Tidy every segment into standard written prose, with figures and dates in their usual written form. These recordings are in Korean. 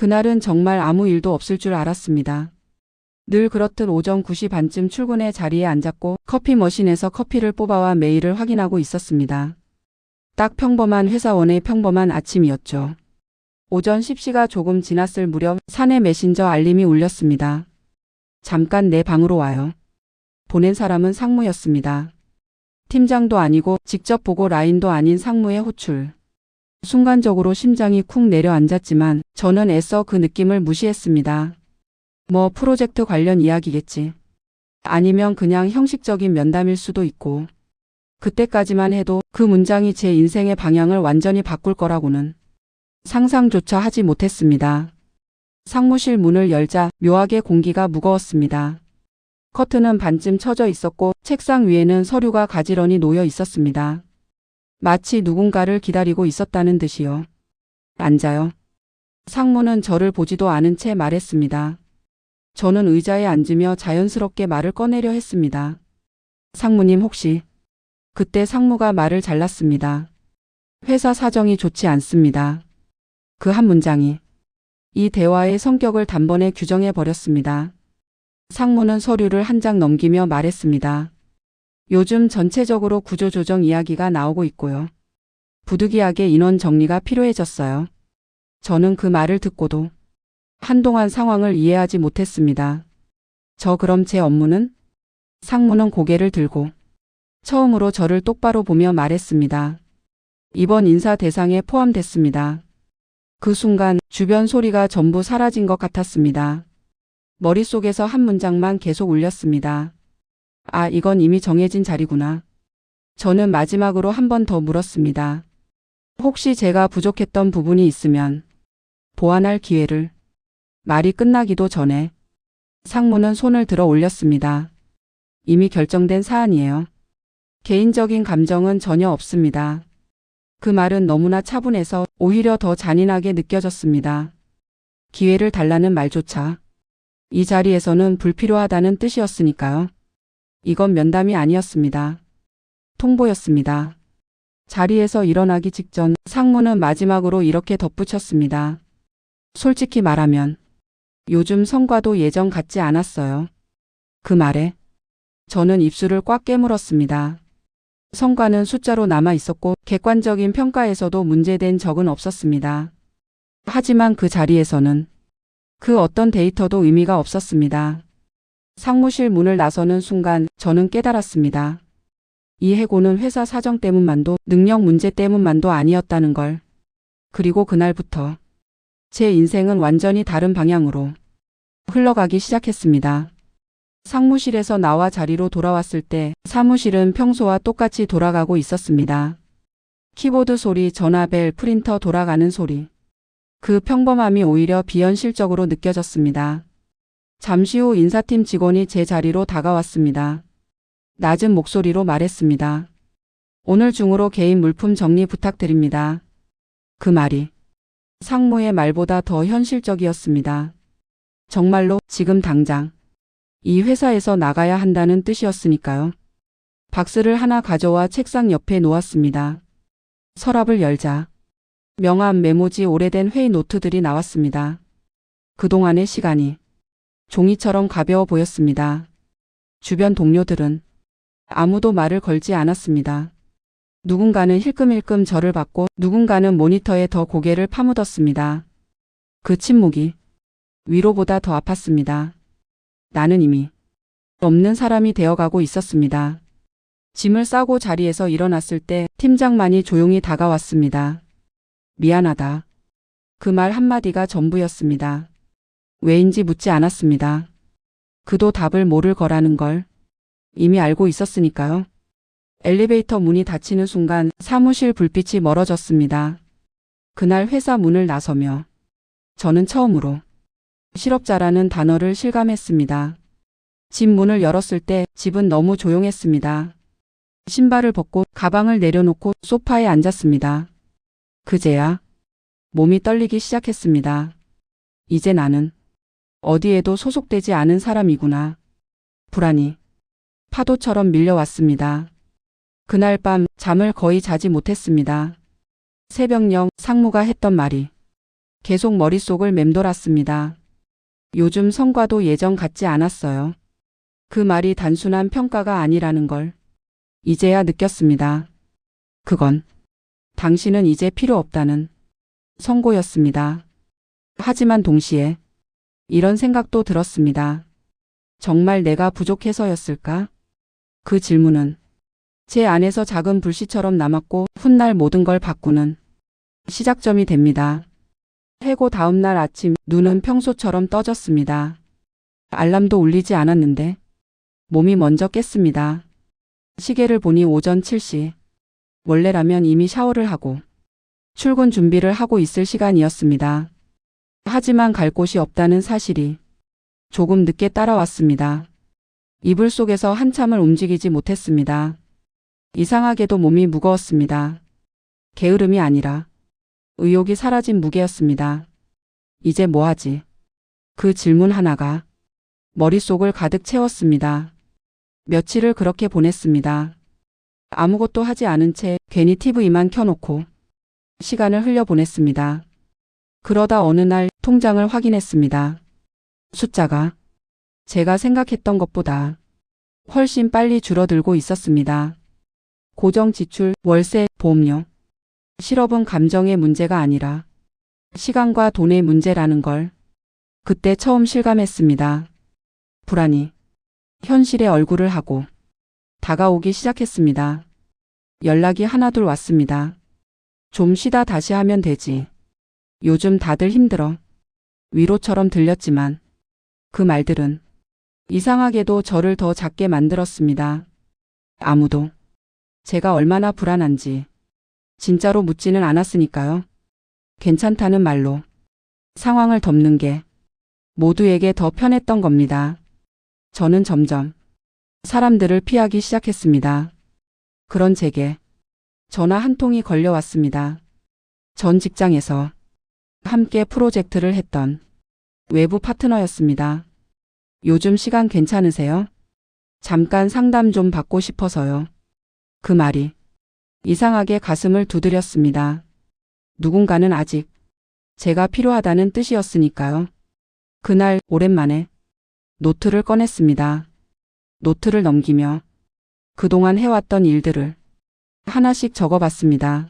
그날은 정말 아무 일도 없을 줄 알았습니다. 늘 그렇듯 오전 9시 반쯤 출근해 자리에 앉았고 커피 머신에서 커피를 뽑아와 메일을 확인하고 있었습니다. 딱 평범한 회사원의 평범한 아침이었죠. 오전 10시가 조금 지났을 무렵 사내 메신저 알림이 울렸습니다. 잠깐 내 방으로 와요. 보낸 사람은 상무였습니다. 팀장도 아니고 직접 보고 라인도 아닌 상무의 호출. 순간적으로 심장이 쿵 내려앉았지만 저는 애써 그 느낌을 무시했습니다. 뭐 프로젝트 관련 이야기겠지. 아니면 그냥 형식적인 면담일 수도 있고. 그때까지만 해도 그 문장이 제 인생의 방향을 완전히 바꿀 거라고는 상상조차 하지 못했습니다. 상무실 문을 열자 묘하게 공기가 무거웠습니다. 커튼은 반쯤 쳐져 있었고 책상 위에는 서류가 가지런히 놓여 있었습니다. 마치 누군가를 기다리고 있었다는 듯이요. 앉아요. 상무는 저를 보지도 않은 채 말했습니다. 저는 의자에 앉으며 자연스럽게 말을 꺼내려 했습니다. 상무님 혹시... 그때 상무가 말을 잘랐습니다. 회사 사정이 좋지 않습니다. 그 한 문장이 이 대화의 성격을 단번에 규정해 버렸습니다. 상무는 서류를 한 장 넘기며 말했습니다. 요즘 전체적으로 구조조정 이야기가 나오고 있고요. 부득이하게 인원 정리가 필요해졌어요. 저는 그 말을 듣고도 한동안 상황을 이해하지 못했습니다. 저 그럼 제 업무는? 상무는 고개를 들고 처음으로 저를 똑바로 보며 말했습니다. 이번 인사 대상에 포함됐습니다. 그 순간 주변 소리가 전부 사라진 것 같았습니다. 머릿속에서 한 문장만 계속 울렸습니다. 아, 이건 이미 정해진 자리구나. 저는 마지막으로 한 번 더 물었습니다. 혹시 제가 부족했던 부분이 있으면 보완할 기회를. 말이 끝나기도 전에 상무는 손을 들어 올렸습니다. 이미 결정된 사안이에요. 개인적인 감정은 전혀 없습니다. 그 말은 너무나 차분해서 오히려 더 잔인하게 느껴졌습니다. 기회를 달라는 말조차 이 자리에서는 불필요하다는 뜻이었으니까요. 이건 면담이 아니었습니다. 통보였습니다. 자리에서 일어나기 직전 상무는 마지막으로 이렇게 덧붙였습니다. 솔직히 말하면 요즘 성과도 예전 같지 않았어요. 그 말에 저는 입술을 꽉 깨물었습니다. 성과는 숫자로 남아 있었고 객관적인 평가에서도 문제된 적은 없었습니다. 하지만 그 자리에서는 그 어떤 데이터도 의미가 없었습니다. 상무실 문을 나서는 순간 저는 깨달았습니다. 이 해고는 회사 사정 때문만도 능력 문제 때문만도 아니었다는 걸. 그리고 그날부터 제 인생은 완전히 다른 방향으로 흘러가기 시작했습니다. 상무실에서 나와 자리로 돌아왔을 때 사무실은 평소와 똑같이 돌아가고 있었습니다. 키보드 소리, 전화벨, 프린터 돌아가는 소리. 그 평범함이 오히려 비현실적으로 느껴졌습니다. 잠시 후 인사팀 직원이 제 자리로 다가왔습니다. 낮은 목소리로 말했습니다. 오늘 중으로 개인 물품 정리 부탁드립니다. 그 말이 상무의 말보다 더 현실적이었습니다. 정말로 지금 당장 이 회사에서 나가야 한다는 뜻이었으니까요. 박스를 하나 가져와 책상 옆에 놓았습니다. 서랍을 열자 명함, 메모지, 오래된 회의 노트들이 나왔습니다. 그동안의 시간이 종이처럼 가벼워 보였습니다. 주변 동료들은 아무도 말을 걸지 않았습니다. 누군가는 힐끔힐끔 저를 봤고 누군가는 모니터에 더 고개를 파묻었습니다. 그 침묵이 위로보다 더 아팠습니다. 나는 이미 없는 사람이 되어가고 있었습니다. 짐을 싸고 자리에서 일어났을 때 팀장만이 조용히 다가왔습니다. 미안하다. 그 말 한마디가 전부였습니다. 왜인지 묻지 않았습니다. 그도 답을 모를 거라는 걸 이미 알고 있었으니까요. 엘리베이터 문이 닫히는 순간 사무실 불빛이 멀어졌습니다. 그날 회사 문을 나서며 저는 처음으로 실업자라는 단어를 실감했습니다. 집 문을 열었을 때 집은 너무 조용했습니다. 신발을 벗고 가방을 내려놓고 소파에 앉았습니다. 그제야 몸이 떨리기 시작했습니다. 이제 나는 어디에도 소속되지 않은 사람이구나. 불안이 파도처럼 밀려왔습니다. 그날 밤 잠을 거의 자지 못했습니다. 새벽녘 상무가 했던 말이 계속 머릿속을 맴돌았습니다. 요즘 성과도 예전 같지 않았어요. 그 말이 단순한 평가가 아니라는 걸 이제야 느꼈습니다. 그건 당신은 이제 필요 없다는 선고였습니다. 하지만 동시에 이런 생각도 들었습니다. 정말 내가 부족해서였을까? 그 질문은 제 안에서 작은 불씨처럼 남았고 훗날 모든 걸 바꾸는 시작점이 됩니다. 해고 다음날 아침 눈은 평소처럼 떠졌습니다. 알람도 울리지 않았는데 몸이 먼저 깼습니다. 시계를 보니 오전 7시. 원래라면 이미 샤워를 하고 출근 준비를 하고 있을 시간이었습니다. 하지만 갈 곳이 없다는 사실이 조금 늦게 따라왔습니다. 이불 속에서 한참을 움직이지 못했습니다. 이상하게도 몸이 무거웠습니다. 게으름이 아니라 의욕이 사라진 무게였습니다. 이제 뭐 하지? 그 질문 하나가 머릿속을 가득 채웠습니다. 며칠을 그렇게 보냈습니다. 아무것도 하지 않은 채 괜히 TV만 켜놓고 시간을 흘려보냈습니다. 그러다 어느 날 통장을 확인했습니다. 숫자가 제가 생각했던 것보다 훨씬 빨리 줄어들고 있었습니다. 고정 지출, 월세, 보험료. 실업은 감정의 문제가 아니라 시간과 돈의 문제라는 걸 그때 처음 실감했습니다. 불안이 현실의 얼굴을 하고 다가오기 시작했습니다. 연락이 하나둘 왔습니다. 좀 쉬다 다시 하면 되지. 요즘 다들 힘들어. 위로처럼 들렸지만 그 말들은 이상하게도 저를 더 작게 만들었습니다. 아무도 제가 얼마나 불안한지 진짜로 묻지는 않았으니까요. 괜찮다는 말로 상황을 덮는 게 모두에게 더 편했던 겁니다. 저는 점점 사람들을 피하기 시작했습니다. 그런 제게 전화 한 통이 걸려왔습니다. 전 직장에서 함께 프로젝트를 했던 외부 파트너였습니다. 요즘 시간 괜찮으세요? 잠깐 상담 좀 받고 싶어서요. 그 말이 이상하게 가슴을 두드렸습니다. 누군가는 아직 제가 필요하다는 뜻이었으니까요. 그날 오랜만에 노트를 꺼냈습니다. 노트를 넘기며 그동안 해왔던 일들을 하나씩 적어봤습니다.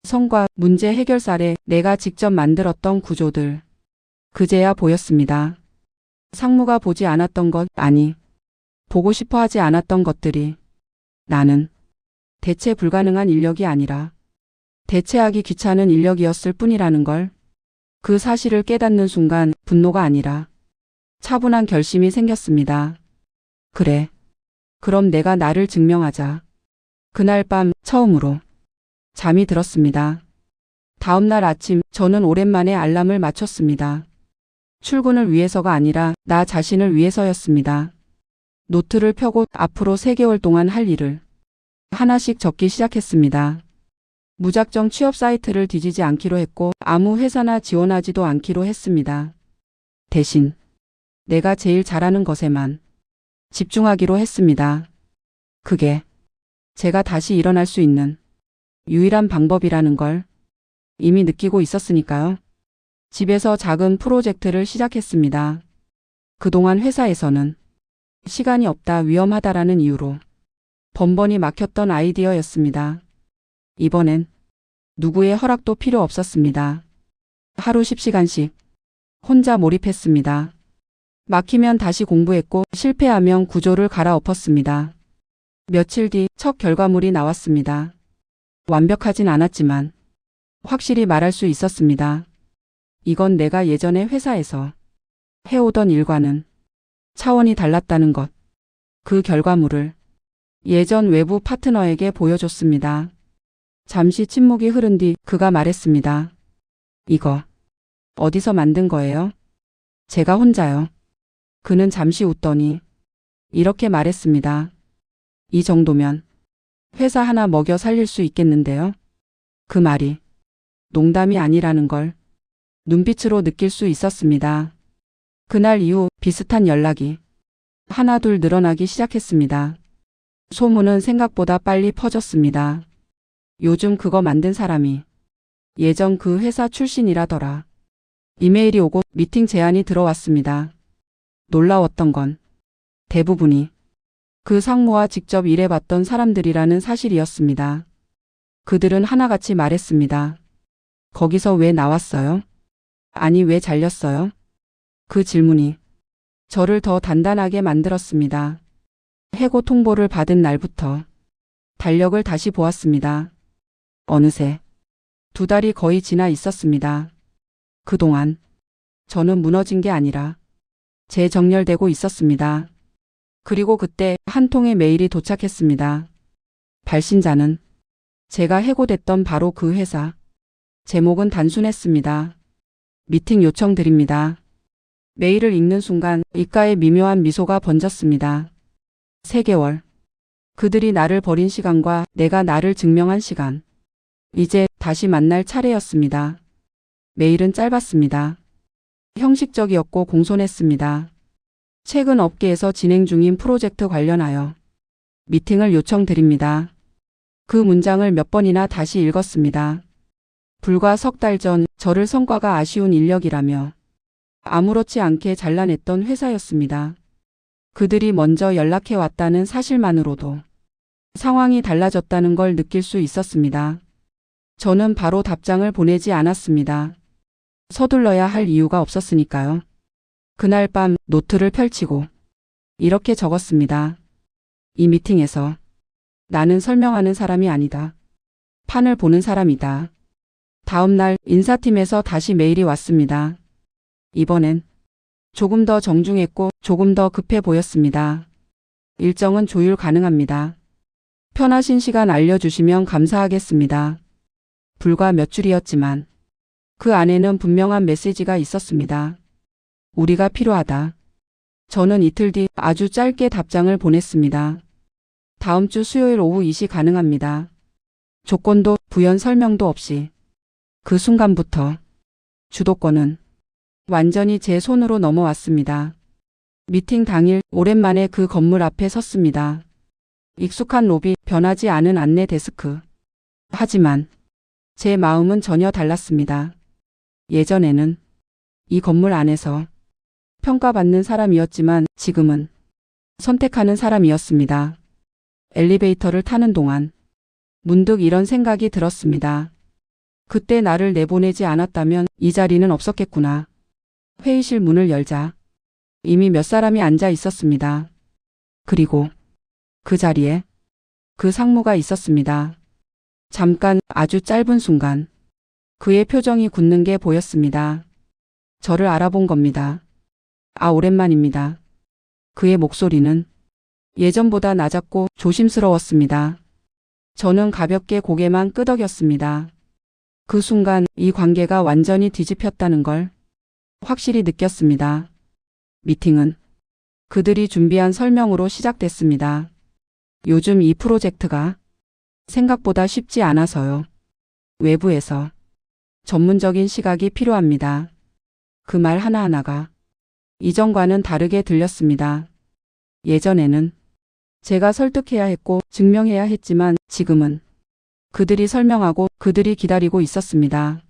성과, 문제 해결사례, 내가 직접 만들었던 구조들. 그제야 보였습니다. 상무가 보지 않았던 것, 아니, 보고 싶어 하지 않았던 것들이 나는 대체 불가능한 인력이 아니라 대체하기 귀찮은 인력이었을 뿐이라는 걸, 그 사실을 깨닫는 순간 분노가 아니라 차분한 결심이 생겼습니다. 그래. 그럼 내가 나를 증명하자. 그날 밤 처음으로 잠이 들었습니다. 다음날 아침 저는 오랜만에 알람을 맞췄습니다. 출근을 위해서가 아니라 나 자신을 위해서였습니다. 노트를 펴고 앞으로 3개월 동안 할 일을 하나씩 적기 시작했습니다. 무작정 취업 사이트를 뒤지지 않기로 했고 아무 회사나 지원하지도 않기로 했습니다. 대신 내가 제일 잘하는 것에만 집중하기로 했습니다. 그게 제가 다시 일어날 수 있는 유일한 방법이라는 걸 이미 느끼고 있었으니까요. 집에서 작은 프로젝트를 시작했습니다. 그동안 회사에서는 시간이 없다, 위험하다라는 이유로 번번이 막혔던 아이디어였습니다. 이번엔 누구의 허락도 필요 없었습니다. 하루 10시간씩 혼자 몰입했습니다. 막히면 다시 공부했고 실패하면 구조를 갈아엎었습니다. 며칠 뒤 첫 결과물이 나왔습니다. 완벽하진 않았지만 확실히 말할 수 있었습니다. 이건 내가 예전에 회사에서 해오던 일과는 차원이 달랐다는 것. 그 결과물을 예전 외부 파트너에게 보여줬습니다. 잠시 침묵이 흐른 뒤 그가 말했습니다. 이거 어디서 만든 거예요? 제가 혼자요. 그는 잠시 웃더니 이렇게 말했습니다. 이 정도면 회사 하나 먹여 살릴 수 있겠는데요. 그 말이 농담이 아니라는 걸 눈빛으로 느낄 수 있었습니다. 그날 이후 비슷한 연락이 하나둘 늘어나기 시작했습니다. 소문은 생각보다 빨리 퍼졌습니다. 요즘 그거 만든 사람이 예전 그 회사 출신이라더라. 이메일이 오고 미팅 제안이 들어왔습니다. 놀라웠던 건 대부분이 그 상무와 직접 일해봤던 사람들이라는 사실이었습니다. 그들은 하나같이 말했습니다. 거기서 왜 나왔어요? 아니, 왜 잘렸어요? 그 질문이 저를 더 단단하게 만들었습니다. 해고 통보를 받은 날부터 달력을 다시 보았습니다. 어느새 2달이 거의 지나 있었습니다. 그동안 저는 무너진 게 아니라 재정렬되고 있었습니다. 그리고 그때 한 통의 메일이 도착했습니다. 발신자는 제가 해고됐던 바로 그 회사. 제목은 단순했습니다. 미팅 요청 드립니다. 메일을 읽는 순간 입가에 미묘한 미소가 번졌습니다. 3개월. 그들이 나를 버린 시간과 내가 나를 증명한 시간. 이제 다시 만날 차례였습니다. 메일은 짧았습니다. 형식적이었고 공손했습니다. 최근 업계에서 진행 중인 프로젝트 관련하여 미팅을 요청드립니다. 그 문장을 몇 번이나 다시 읽었습니다. 불과 석 달 전 저를 성과가 아쉬운 인력이라며 아무렇지 않게 잘라냈던 회사였습니다. 그들이 먼저 연락해 왔다는 사실만으로도 상황이 달라졌다는 걸 느낄 수 있었습니다. 저는 바로 답장을 보내지 않았습니다. 서둘러야 할 이유가 없었으니까요. 그날 밤 노트를 펼치고 이렇게 적었습니다. 이 미팅에서 나는 설명하는 사람이 아니다. 판을 보는 사람이다. 다음 날 인사팀에서 다시 메일이 왔습니다. 이번엔 조금 더 정중했고 조금 더 급해 보였습니다. 일정은 조율 가능합니다. 편하신 시간 알려주시면 감사하겠습니다. 불과 몇 줄이었지만 그 안에는 분명한 메시지가 있었습니다. 우리가 필요하다. 저는 이틀 뒤 아주 짧게 답장을 보냈습니다. 다음 주 수요일 오후 2시 가능합니다. 조건도 부연 설명도 없이. 그 순간부터 주도권은 완전히 제 손으로 넘어왔습니다. 미팅 당일 오랜만에 그 건물 앞에 섰습니다. 익숙한 로비, 변하지 않은 안내 데스크. 하지만 제 마음은 전혀 달랐습니다. 예전에는 이 건물 안에서 평가받는 사람이었지만 지금은 선택하는 사람이었습니다. 엘리베이터를 타는 동안 문득 이런 생각이 들었습니다. 그때 나를 내보내지 않았다면 이 자리는 없었겠구나. 회의실 문을 열자 이미 몇 사람이 앉아 있었습니다. 그리고 그 자리에 그 상무가 있었습니다. 잠깐, 아주 짧은 순간 그의 표정이 굳는 게 보였습니다. 저를 알아본 겁니다. 아, 오랜만입니다. 그의 목소리는 예전보다 낮았고 조심스러웠습니다. 저는 가볍게 고개만 끄덕였습니다. 그 순간 이 관계가 완전히 뒤집혔다는 걸 확실히 느꼈습니다. 미팅은 그들이 준비한 설명으로 시작됐습니다. 요즘 이 프로젝트가 생각보다 쉽지 않아서요. 외부에서 전문적인 시각이 필요합니다. 그 말 하나하나가 이전과는 다르게 들렸습니다. 예전에는 제가 설득해야 했고 증명해야 했지만 지금은 그들이 설명하고 그들이 기다리고 있었습니다.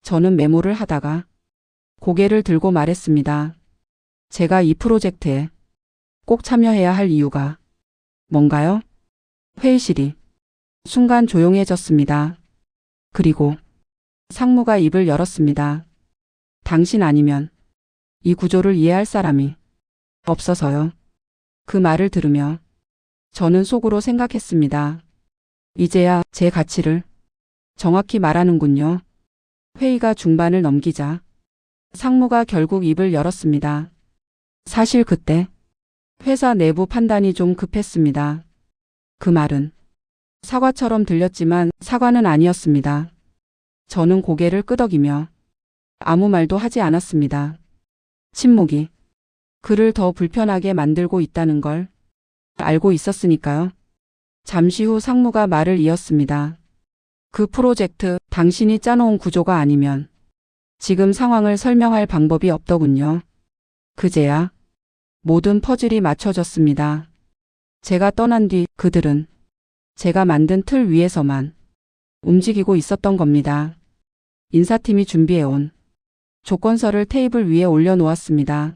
저는 메모를 하다가 고개를 들고 말했습니다. 제가 이 프로젝트에 꼭 참여해야 할 이유가 뭔가요? 회의실이 순간 조용해졌습니다. 그리고 상무가 입을 열었습니다. 당신 아니면 이 구조를 이해할 사람이 없어서요. 그 말을 들으며 저는 속으로 생각했습니다. 이제야 제 가치를 정확히 말하는군요. 회의가 중반을 넘기자 상무가 결국 입을 열었습니다. 사실 그때 회사 내부 판단이 좀 급했습니다. 그 말은 사과처럼 들렸지만 사과는 아니었습니다. 저는 고개를 끄덕이며 아무 말도 하지 않았습니다. 침묵이 그를 더 불편하게 만들고 있다는 걸 알고 있었으니까요. 잠시 후 상무가 말을 이었습니다. 그 프로젝트 당신이 짜놓은 구조가 아니면 지금 상황을 설명할 방법이 없더군요. 그제야 모든 퍼즐이 맞춰졌습니다. 제가 떠난 뒤 그들은 제가 만든 틀 위에서만 움직이고 있었던 겁니다. 인사팀이 준비해온 조건서를 테이블 위에 올려놓았습니다.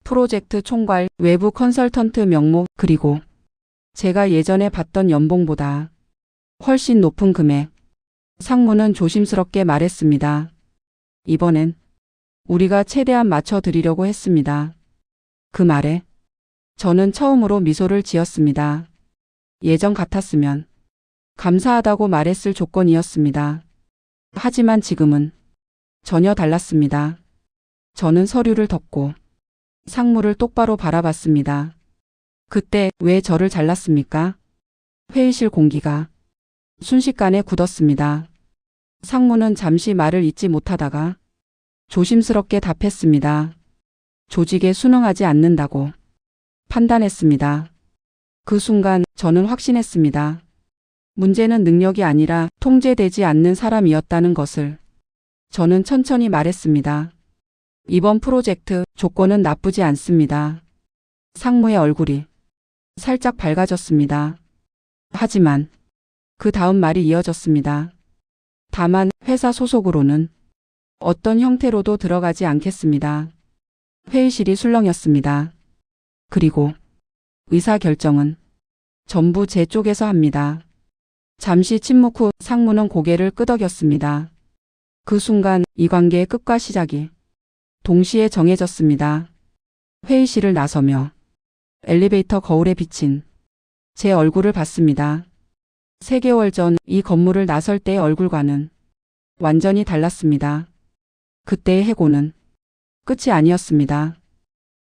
프로젝트 총괄, 외부 컨설턴트 명목, 그리고 제가 예전에 받던 연봉보다 훨씬 높은 금액. 상무는 조심스럽게 말했습니다. 이번엔 우리가 최대한 맞춰드리려고 했습니다. 그 말에 저는 처음으로 미소를 지었습니다. 예전 같았으면 감사하다고 말했을 조건이었습니다. 하지만 지금은 전혀 달랐습니다. 저는 서류를 덮고 상무를 똑바로 바라봤습니다. 그때 왜 저를 잘랐습니까? 회의실 공기가 순식간에 굳었습니다. 상무는 잠시 말을 잇지 못하다가 조심스럽게 답했습니다. 조직에 순응하지 않는다고 판단했습니다. 그 순간 저는 확신했습니다. 문제는 능력이 아니라 통제되지 않는 사람이었다는 것을. 저는 천천히 말했습니다. 이번 프로젝트 조건은 나쁘지 않습니다. 상무의 얼굴이 살짝 밝아졌습니다. 하지만 그 다음 말이 이어졌습니다. 다만 회사 소속으로는 어떤 형태로도 들어가지 않겠습니다. 회의실이 술렁였습니다. 그리고 의사결정은 전부 제 쪽에서 합니다. 잠시 침묵 후 상무는 고개를 끄덕였습니다. 그 순간 이 관계의 끝과 시작이 동시에 정해졌습니다. 회의실을 나서며 엘리베이터 거울에 비친 제 얼굴을 봤습니다. 3개월 전 이 건물을 나설 때의 얼굴과는 완전히 달랐습니다. 그때의 해고는 끝이 아니었습니다.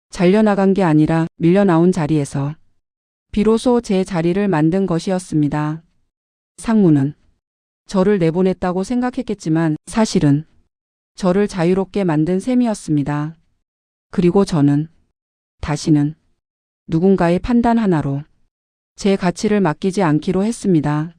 잘려나간 게 아니라 밀려나온 자리에서 비로소 제 자리를 만든 것이었습니다. 상무는 저를 내보냈다고 생각했겠지만 사실은 저를 자유롭게 만든 셈이었습니다. 그리고 저는 다시는 누군가의 판단 하나로 제 가치를 맡기지 않기로 했습니다.